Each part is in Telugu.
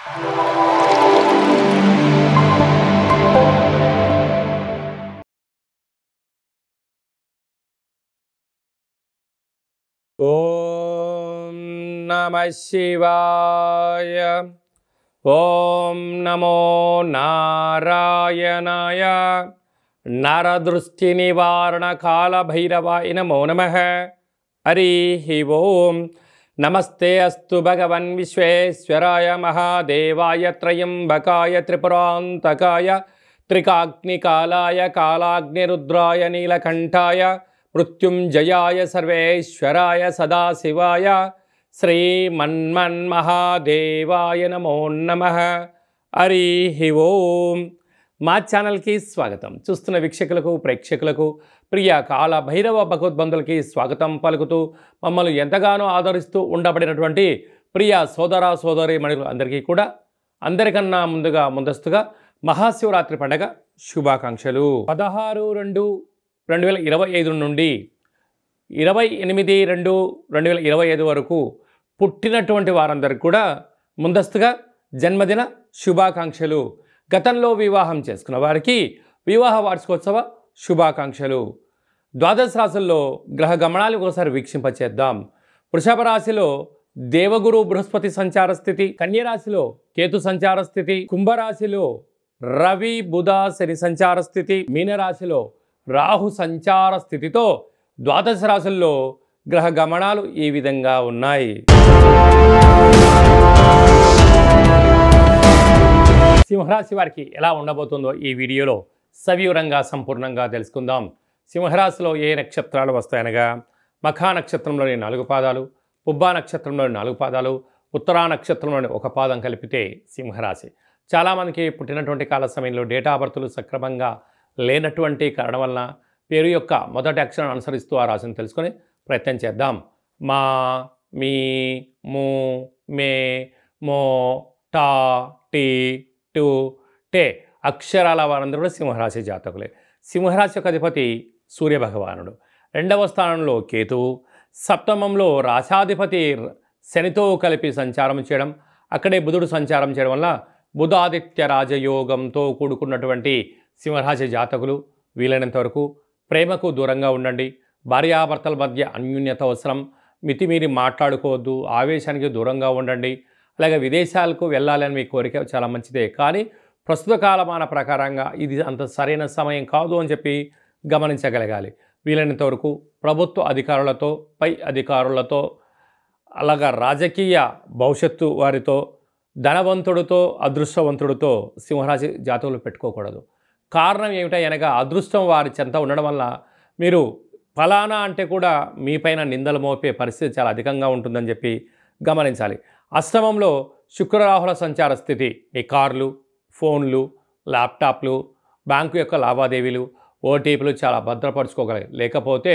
ఓం నమః శివాయ. ఓం నమో నారాయణాయ. నరదృష్టి నివారణ కాల భైరవాయ నమో నమః. హరి ఓం. నమస్తే అస్తు భగవన్ విశ్వేశ్వరాయ మహాదేవాయ త్రయంబకాయ త్రిపురాంతకాయ త్రికాగ్నికాలాయ కాలాగ్నిరుద్రాయ నీలకంఠాయ మృత్యుంజయాయ సర్వేశ్వరాయ సదాశివాయ శ్రీమన్మన్మహాదేవాయ నమో నమః. హరి ఓం. మా ఛానల్కి స్వాగతం. చూస్తున్న వీక్షకులకు ప్రేక్షకులకు ప్రియ కాల భైరవ భగవద్బంధులకి స్వాగతం పలుకుతూ మమ్మల్ని ఎంతగానో ఆదరిస్తూ ఉండబడినటువంటి ప్రియ సోదర సోదరి మణులు అందరికీ కూడా అందరికన్నా ముందస్తుగా మహాశివరాత్రి పండగ శుభాకాంక్షలు. 16/2/2025 నుండి 28/2/2025 వరకు పుట్టినటువంటి వారందరికీ కూడా ముందస్తుగా జన్మదిన శుభాకాంక్షలు. గతంలో వివాహం చేసుకున్న వారికి వివాహ వార్షికోత్సవ శుభాకాంక్షలు. ద్వాదశ రాశుల్లో గ్రహ గమనాలు ఒకసారి వీక్షింపచేద్దాం. వృషభ రాశిలో దేవగురు బృహస్పతి సంచార స్థితి, కన్యరాశిలో కేతు సంచార స్థితి, కుంభరాశిలో రవి బుధ శని సంచార స్థితి, మీనరాశిలో రాహు సంచార స్థితితో ద్వాదశ రాశుల్లో గ్రహ గమనాలు ఈ విధంగా ఉన్నాయి. సింహరాశి వారికి ఎలా ఉండబోతుందో ఈ వీడియోలో సవివరంగా సంపూర్ణంగా తెలుసుకుందాం. సింహరాశిలో ఏ నక్షత్రాలు వస్తాయనగా మఖా నక్షత్రంలోని 4 పాదాలు, పుబ్బా నక్షత్రంలోని 4 పాదాలు, ఉత్తరా నక్షత్రంలోని 1 పాదం కలిపితే సింహరాశి. చాలామందికి పుట్టినటువంటి కాల సమయంలో డేటా బర్తులు సక్రమంగా లేనటువంటి కారణం వలన పేరు యొక్క మొదటి అక్షరాన్ని అనుసరిస్తూ ఆ రాశిని తెలుసుకొని ప్రయత్నం చేద్దాం. మా, మీ, ము, మే, మో, టా, టీ, టు, టే అక్షరాల వారందరూ కూడా సింహరాశి జాతకులే. సింహరాశి యొక్క అధిపతి సూర్యభగవానుడు. 2వ స్థానంలో కేతువు, సప్తమంలో రాశాధిపతి శనితో కలిపి సంచారం చేయడం, అక్కడే బుధుడు సంచారం చేయడం వల్ల బుధాదిత్య రాజయోగంతో కూడుకున్నటువంటి సింహరాశి జాతకులు వీలైనంత వరకు ప్రేమకు దూరంగా ఉండండి. భార్యాభర్తల మధ్య అన్యోన్యత అవసరం. మితిమీరి మాట్లాడుకోవద్దు. ఆవేశానికి దూరంగా ఉండండి. అలాగే విదేశాలకు వెళ్ళాలని మీ కోరిక చాలా మంచిదే, కానీ ప్రస్తుత కాలమాన ప్రకారంగా ఇది అంత సరైన సమయం కాదు అని చెప్పి గమనించగలగాలి. వీలైనంత వరకు ప్రభుత్వ అధికారులతో, పై అధికారులతో, అలాగా రాజకీయ భవిష్యత్తు వారితో, ధనవంతుడితో, అదృష్టవంతుడితో సింహరాశి జాతకులు పెట్టుకోకూడదు. కారణం ఏమిటనగా అదృష్టం వారి చెంత ఉండడం వల్ల మీరు ఫలానా అంటే కూడా మీపైన నిందలు మోపే పరిస్థితి చాలా అధికంగా ఉంటుందని చెప్పి గమనించాలి. అష్టమంలో శుక్రరాహుల సంచార స్థితి మీ కార్లు, ఫోన్లు, ల్యాప్టాప్లు, బ్యాంకు యొక్క లావాదేవీలు, ఓటీపీలు చాలా భద్రపరుచుకోగలరు. లేకపోతే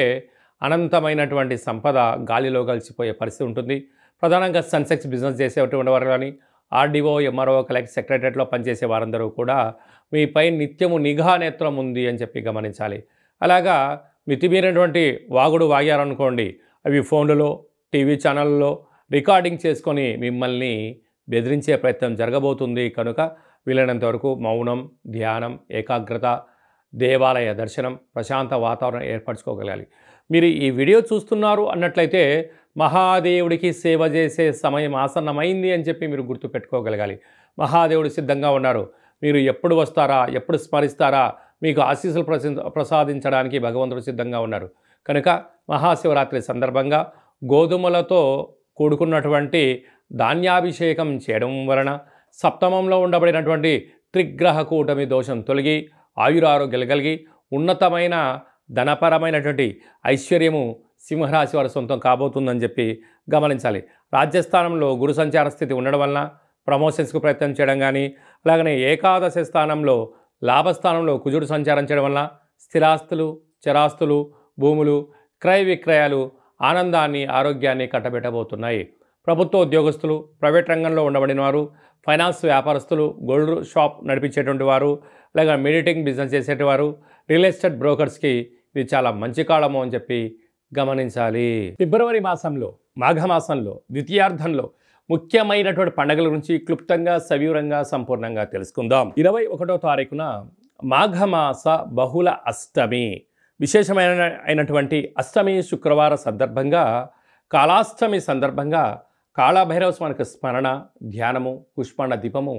అనంతమైనటువంటి సంపద గాలిలో కలిసిపోయే పరిస్థితి ఉంటుంది. ప్రధానంగా సన్సెక్స్ బిజినెస్ చేసేటువంటి వారు కానీ, ఆర్డీఓ, ఎంఆర్ఓ, కలెక్టర్, సెక్రటరియట్లో పనిచేసే వారందరూ కూడా మీపై నిత్యము నిఘా నేత్రం ఉంది అని చెప్పి గమనించాలి. అలాగా మితిమీరినటువంటి వాగుడు వాగారనుకోండి, అవి ఫోన్లలో, టీవీ ఛానళ్ళలో రికార్డింగ్ చేసుకొని మిమ్మల్ని బెదిరించే ప్రయత్నం జరగబోతుంది. కనుక వీలైనంత వరకు మౌనం, ధ్యానం, ఏకాగ్రత, దేవాలయ దర్శనం, ప్రశాంత వాతావరణం ఏర్పరచుకోగలగాలి. మీరు ఈ వీడియో చూస్తున్నారు అన్నట్లయితే మహాదేవుడికి సేవ చేసే సమయం ఆసన్నమైంది అని చెప్పి మీరు గుర్తుపెట్టుకోగలగాలి. మహాదేవుడు సిద్ధంగా ఉన్నారు. మీరు ఎప్పుడు వస్తారా, ఎప్పుడు స్మరిస్తారా, మీకు ఆశీస్సులు ప్రసాదించడానికి భగవంతుడు సిద్ధంగా ఉన్నారు. కనుక మహాశివరాత్రి సందర్భంగా గోధుమలతో కూడుకున్నటువంటి ధాన్యాభిషేకం చేయడం వలన సప్తమంలో ఉండబడినటువంటి త్రిగ్రహ కూటమి దోషం తొలగి ఆయురారోగ్యాలు కలిగి ఉన్నతమైన ధనపరమైనటువంటి ఐశ్వర్యము సింహరాశి వారి సొంతం కాబోతుందని చెప్పి గమనించాలి. రాజ్యస్థానంలో గురు సంచార స్థితి ఉండడం వలన ప్రమోషన్స్కు ప్రయత్నం చేయడం కానీ, అలాగనే ఏకాదశి స్థానంలో లాభస్థానంలో కుజుడు సంచారం చేయడం వలన స్థిరాస్తులు, చరాస్తులు, భూములు, క్రయ విక్రయాలు ఆనందాన్ని, ఆరోగ్యాన్ని కట్టబెట్టబోతున్నాయి. ప్రభుత్వ ఉద్యోగస్తులు, ప్రైవేట్ రంగంలో ఉండబడిన వారు, ఫైనాన్స్ వ్యాపారస్తులు, గోల్డ్ షాప్ నడిపించేటువంటి వారు, అలాగే మీడియేటింగ్ బిజినెస్ చేసేటివారు, రియల్ ఎస్టేట్ బ్రోకర్స్కి ఇది చాలా మంచి కాలము అని చెప్పి గమనించాలి. ఫిబ్రవరి మాసంలో, మాఘమాసంలో, ద్వితీయార్థంలో ముఖ్యమైనటువంటి పండుగల గురించి క్లుప్తంగా సవివరంగా సంపూర్ణంగా తెలుసుకుందాం. 21వ తారీఖున మాఘమాస బహుళ అష్టమి, విశేషమైనటువంటి అష్టమి శుక్రవార సందర్భంగా, కాళాష్టమి సందర్భంగా కాళభైరవ స్వామికి స్మరణ, ధ్యానము, పుష్పాండ దీపము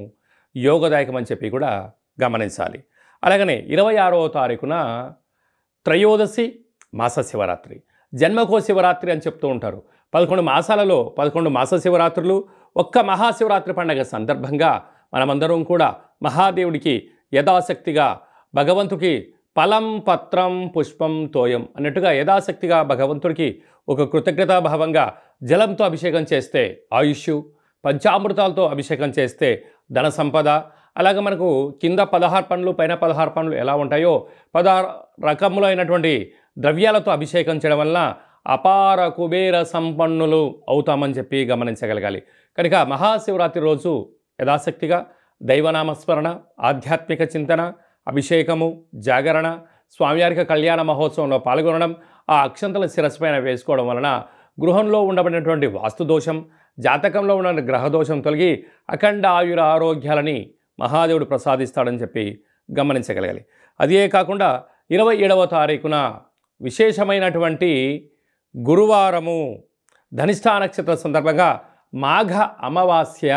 యోగదాయకం అని చెప్పి కూడా గమనించాలి. అలాగనే 26వ తారీఖున త్రయోదశి మాస శివరాత్రి, జన్మకో శివరాత్రి అని చెప్తూ ఉంటారు. 11 మాసాలలో 11 మాస శివరాత్రులు, ఒక్క మహాశివరాత్రి పండుగ సందర్భంగా మనమందరం కూడా మహాదేవుడికి యథాశక్తిగా, భగవంతుడికి ఫలం పత్రం పుష్పం తోయం అన్నట్టుగా యథాశక్తిగా భగవంతుడికి ఒక కృతజ్ఞతాభావంగా జలంతో అభిషేకం చేస్తే ఆయుష్, పంచామృతాలతో అభిషేకం చేస్తే ధన సంపద, అలాగే మనకు కింద 16 పండ్లు పైన 16 పండ్లు ఎలా ఉంటాయో 16 రకములైనటువంటి ద్రవ్యాలతో అభిషేకం చేయడం వలన అపార కుబేర సంపన్నులు అవుతామని చెప్పి గమనించగలగాలి. కనుక మహాశివరాత్రి రోజు యథాశక్తిగా దైవనామస్మరణ, ఆధ్యాత్మిక చింతన, అభిషేకము, జాగరణ, స్వామివారికి కళ్యాణ మహోత్సవంలో పాల్గొనడం, ఆ అక్షంతల శిరస్సు పైన వేసుకోవడం వలన గృహంలో ఉండబడినటువంటి వాస్తుదోషం, జాతకంలో ఉన్న గ్రహదోషం తొలగి అఖండ ఆయుర ఆరోగ్యాలని మహాదేవుడు ప్రసాదిస్తాడని చెప్పి గమనించగలగాలి. అదే కాకుండా 27వ తారీఖున విశేషమైనటువంటి గురువారము ధనిష్ఠా నక్షత్ర సందర్భంగా మాఘ అమావాస్య,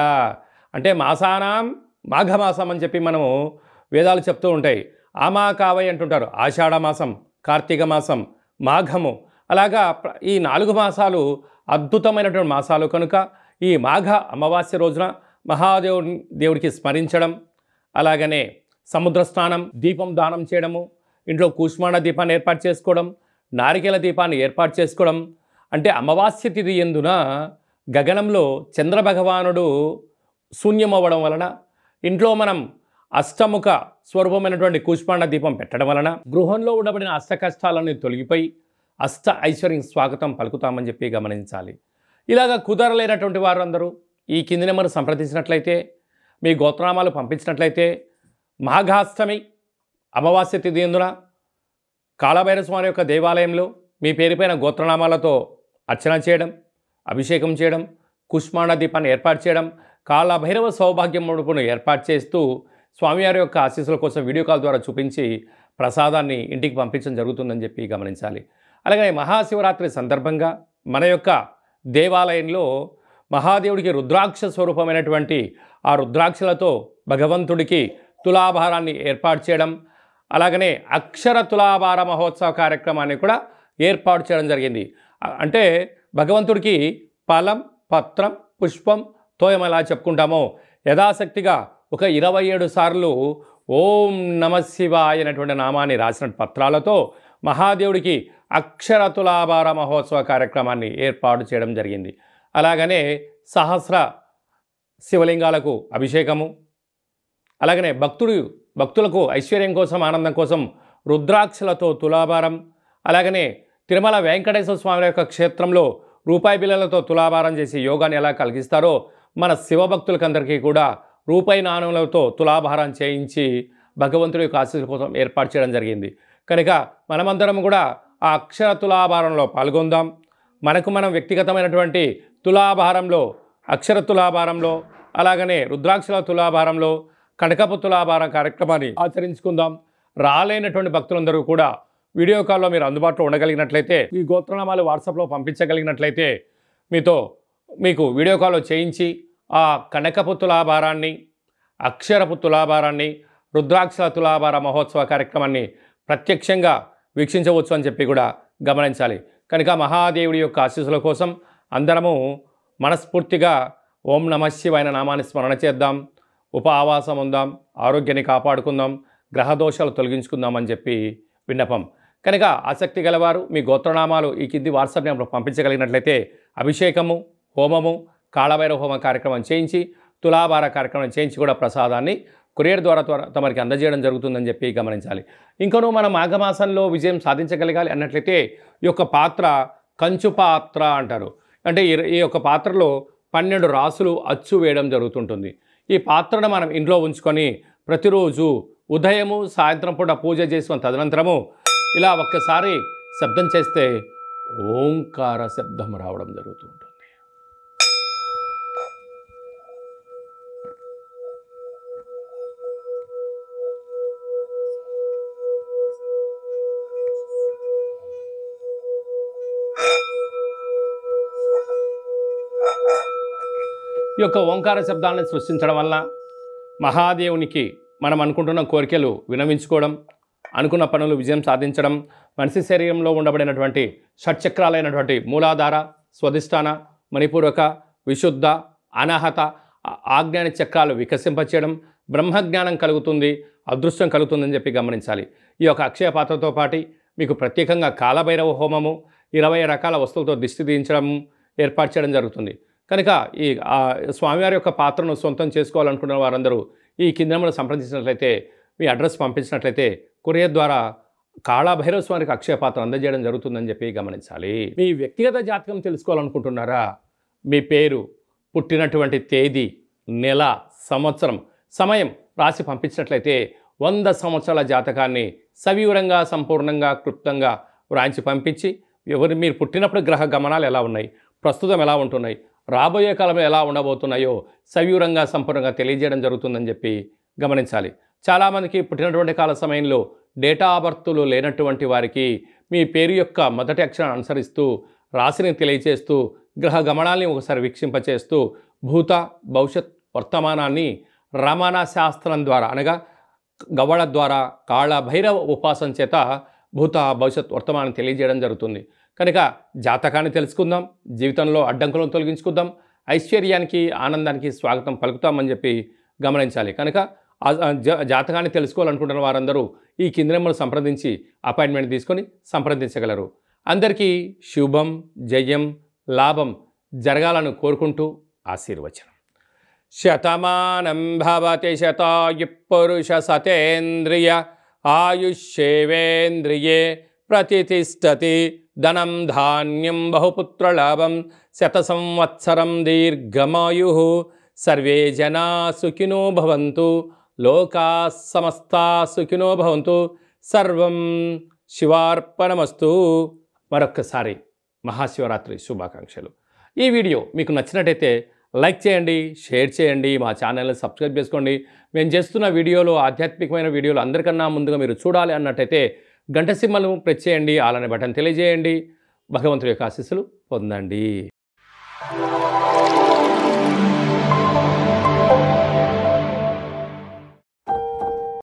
అంటే మాసానాం మాఘమాసం అని చెప్పి మనము వేదాలు చెప్తూ ఉంటాయి. ఆమాకావై అంటుంటారు. ఆషాఢ మాసం, కార్తీక మాసం, మాఘము, అలాగా ఈ 4 మాసాలు అద్భుతమైనటువంటి మాసాలు కనుక ఈ మాఘ అమావాస్య రోజున దేవుడికి స్మరించడం, అలాగనే సముద్ర స్నానం, దీపం దానం చేయడము, ఇంట్లో కూష్మాండ దీపాన్ని ఏర్పాటు చేసుకోవడం, నారికేల దీపాన్ని ఏర్పాటు చేసుకోవడం, అంటే అమావాస్య తిథి ఎందున గగనంలో చంద్రభగవానుడు శూన్యమవ్వడం వలన ఇంట్లో మనం అష్టముఖ స్వరూపమైనటువంటి కూష్మాండ దీపం పెట్టడం వలన గృహంలో ఉండబడిన అష్ట కష్టాలన్నీ తొలగిపోయి అష్ట ఐశ్వర్యం స్వాగతం పలుకుతామని చెప్పి గమనించాలి. ఇలాగ కుదరలేనటువంటి వారు అందరూ ఈ కింది నెంబర్ సంప్రదించినట్లయితే, మీ గోత్రనామాలు పంపించినట్లయితే మాఘాష్టమి అమావాస్య తిథి ఎందున కాళభైరవ స్వామి యొక్క దేవాలయంలో మీ పేరుపైన గోత్రనామాలతో అర్చన చేయడం, అభిషేకం చేయడం, కుష్మాండ దీపాన్ని ఏర్పాటు చేయడం, కాళభైరవ సౌభాగ్యం ముడుపును ఏర్పాటు చేస్తూ స్వామివారి యొక్క ఆశీస్సుల కోసం వీడియో కాల్ ద్వారా చూపించి ప్రసాదాన్ని ఇంటికి పంపించడం జరుగుతుందని చెప్పి గమనించాలి. అలాగే మహాశివరాత్రి సందర్భంగా మన యొక్క దేవాలయంలో మహాదేవుడికి రుద్రాక్ష స్వరూపమైనటువంటి ఆ రుద్రాక్షలతో భగవంతుడికి తులాభారాన్ని ఏర్పాటు చేయడం, అలాగనే అక్షర తులాభార మహోత్సవ కార్యక్రమాన్ని కూడా ఏర్పాటు చేయడం జరిగింది. అంటే భగవంతుడికి ఫలం, పత్రం, పుష్పం, తోయం ఎలా చెప్పుకుంటామో యథాశక్తిగా ఒక 27 సార్లు ఓం నమ శివాయ అనేటువంటి నామాన్ని రాసిన పత్రాలతో మహాదేవుడికి అక్షర తులాభార మహోత్సవ కార్యక్రమాన్ని ఏర్పాటు చేయడం జరిగింది. అలాగనే సహస్ర శివలింగాలకు అభిషేకము, అలాగనే భక్తులకు ఐశ్వర్యం కోసం, ఆనందం కోసం రుద్రాక్షలతో తులాభారం, అలాగనే తిరుమల వెంకటేశ్వర స్వామి యొక్క క్షేత్రంలో రూపాయి బిళ్ళలతో తులాభారం చేసి యోగాన్ని ఎలా కలిగిస్తారో మన శివభక్తులకందరికీ కూడా రూపాయి నాణ్యములతో తులాభారం చేయించి భగవంతుడి యొక్క ఆశీస్సుల కోసం ఏర్పాటు చేయడం జరిగింది. కనుక మనమందరం కూడా ఆ అక్షర తులాభారంలో పాల్గొందాం. మనం వ్యక్తిగతమైనటువంటి తులాభారంలో, అక్షర తులాభారంలో, అలాగనే రుద్రాక్షల తులాభారంలో, కనకపు తులాభారం కార్యక్రమాన్ని ఆచరించుకుందాం. రాలేనటువంటి భక్తులందరూ కూడా వీడియో కాల్లో మీరు అందుబాటులో ఉండగలిగినట్లయితే, ఈ గోత్రనామాలు వాట్సాప్లో పంపించగలిగినట్లయితే మీకు వీడియో కాల్లో చేయించి ఆ కనకపు తులాభారాన్ని, అక్షరపు తులాభారాన్ని, రుద్రాక్షల తులాభార మహోత్సవ కార్యక్రమాన్ని ప్రత్యక్షంగా వీక్షించవచ్చు అని చెప్పి కూడా గమనించాలి. కనుక మహాదేవుడి యొక్క ఆశీస్సుల కోసం అందరము మనస్ఫూర్తిగా ఓం నమః శివాయ నామాన్ని స్మరణ చేద్దాం, ఉపవాసం ఉందాం, ఆరోగ్యాన్ని కాపాడుకుందాం, గ్రహదోషాలు తొలగించుకుందామని చెప్పి విన్నపం. కనుక ఆసక్తి గలవారు మీ గోత్రనామాలు ఈ కింది వాట్సాప్ నెంబర్ పంపించగలిగినట్లయితే అభిషేకము, హోమము, కాళభైరవ హోమ కార్యక్రమం చేయించి, తులాభార కార్యక్రమం చేయించి కూడా ప్రసాదాన్ని కొరియర్ ద్వారా తమరికి అందజేయడం జరుగుతుందని చెప్పి గమనించాలి. ఇంకనూ మనం మాఘమాసంలో విజయం సాధించగలగాలి అన్నట్లయితే ఈ యొక్క పాత్ర కంచు పాత్ర అంటారు. అంటే ఈ యొక్క పాత్రలో 12 రాసులు అచ్చు వేయడం జరుగుతుంటుంది. ఈ పాత్రను మనం ఇంట్లో ఉంచుకొని ప్రతిరోజు ఉదయము, సాయంత్రం పూట పూజ చేసుకున్న తదనంతరము ఇలా ఒక్కసారి శబ్దం చేస్తే ఓంకార శబ్దం రావడం జరుగుతూ ఉంటుంది. ఈ యొక్క ఓంకార శబ్దాలను సృష్టించడం వల్ల మహాదేవునికి మనం అనుకుంటున్న కోరికలు వినవించుకోవడం, అనుకున్న పనులు విజయం సాధించడం, మనిషి శరీరంలో ఉండబడినటువంటి షట్చక్రాలైనటువంటి మూలాధార, స్వధిష్టాన, మణిపూరక, విశుద్ధ, అనాహత, ఆజ్ఞాన చక్రాలు వికసింపచేయడం, బ్రహ్మజ్ఞానం కలుగుతుంది, అదృష్టం కలుగుతుందని చెప్పి గమనించాలి. ఈ యొక్క అక్షయ పాత్రతో పాటు మీకు ప్రత్యేకంగా కాలభైరవ హోమము, 20 రకాల వస్తువులతో దిష్టి తీయించడం ఏర్పాటు చేయడం జరుగుతుంది. కనుక ఈ స్వామివారి యొక్క పాత్రను సొంతం చేసుకోవాలనుకున్న వారందరూ ఈ కింద నెంబర్ను సంప్రదించినట్లయితే, మీ అడ్రస్ పంపించినట్లయితే కొరియర్ ద్వారా కాళభైరవ స్వామికి అక్షయ పాత్ర అందజేయడం జరుగుతుందని చెప్పి గమనించాలి. మీ వ్యక్తిగత జాతకం తెలుసుకోవాలనుకుంటున్నారా? మీ పేరు, పుట్టినటువంటి తేదీ, నెల, సంవత్సరం, సమయం రాసి పంపించినట్లయితే 100 సంవత్సరాల జాతకాన్ని సవివరంగా, సంపూర్ణంగా, క్లుప్తంగా వ్రాయించి పంపించి మీరు పుట్టినప్పుడు గ్రహ గమనాలు ఎలా ఉన్నాయి, ప్రస్తుతం ఎలా ఉంటున్నాయి, రాబోయే కాలంలో ఎలా ఉండబోతున్నాయో సవివరంగా, సంపూర్ణంగా తెలియజేయడం జరుగుతుందని చెప్పి గమనించాలి. చాలామందికి పుట్టినటువంటి కాల సమయంలో డేటా ఆఫ్ బర్త్లు లేనటువంటి వారికి మీ పేరు యొక్క మొదటి అక్షరాన్ని అనుసరిస్తూ రాశిని తెలియచేస్తూ గ్రహ గమనాల్ని ఒకసారి వీక్షింపచేస్తూ భూత, భవిష్యత్, వర్తమానాన్ని రమణ శాస్త్రం ద్వారా అనగా గవ్వళ ద్వారా కాళభైరవ ఉపాసన చేత భూత, భవిష్యత్, వర్తమానం తెలియజేయడం జరుగుతుంది. కనుక జాతకాన్ని తెలుసుకుందాం, జీవితంలో అడ్డంకులను తొలగించుకుందాం, ఐశ్వర్యానికి, ఆనందానికి స్వాగతం పలుకుతామని చెప్పి గమనించాలి. కనుక జాతకాన్ని తెలుసుకోవాలనుకుంటున్న వారందరూ ఈ కింది నెంబర్ను సంప్రదించి అపాయింట్మెంట్ తీసుకొని సంప్రదించగలరు. అందరికీ శుభం, జయం, లాభం జరగాలని కోరుకుంటూ ఆశీర్వచనం. శతమానం భవతి శతాయు పురుష సతేంద్రియ ఆయుష్యేవేంద్రియే ప్రతిష్టతి ధనం ధాన్యం బహుపుత్రలాభం శత సంవత్సరం దీర్ఘమాయు సర్వే జనా సుఖినో భవంతు లోకా సమస్తా సుఖినో భవంతు సర్వం శివార్పణమస్తు. మరొక్కసారి మహాశివరాత్రి శుభాకాంక్షలు. ఈ వీడియో మీకు నచ్చినట్టయితే లైక్ చేయండి, షేర్ చేయండి, మా ఛానల్ని సబ్స్క్రైబ్ చేసుకోండి. మేము చేస్తున్న వీడియోలు, ఆధ్యాత్మికమైన వీడియోలు అందరికన్నా ముందుగా మీరు చూడాలి అన్నట్టయితే గంట సింబల్ను ప్రెస్ చేయండి, అలానే బటన్ తెలియజేయండి. భగవంతుడి యొక్క ఆశీస్సులు పొందండి.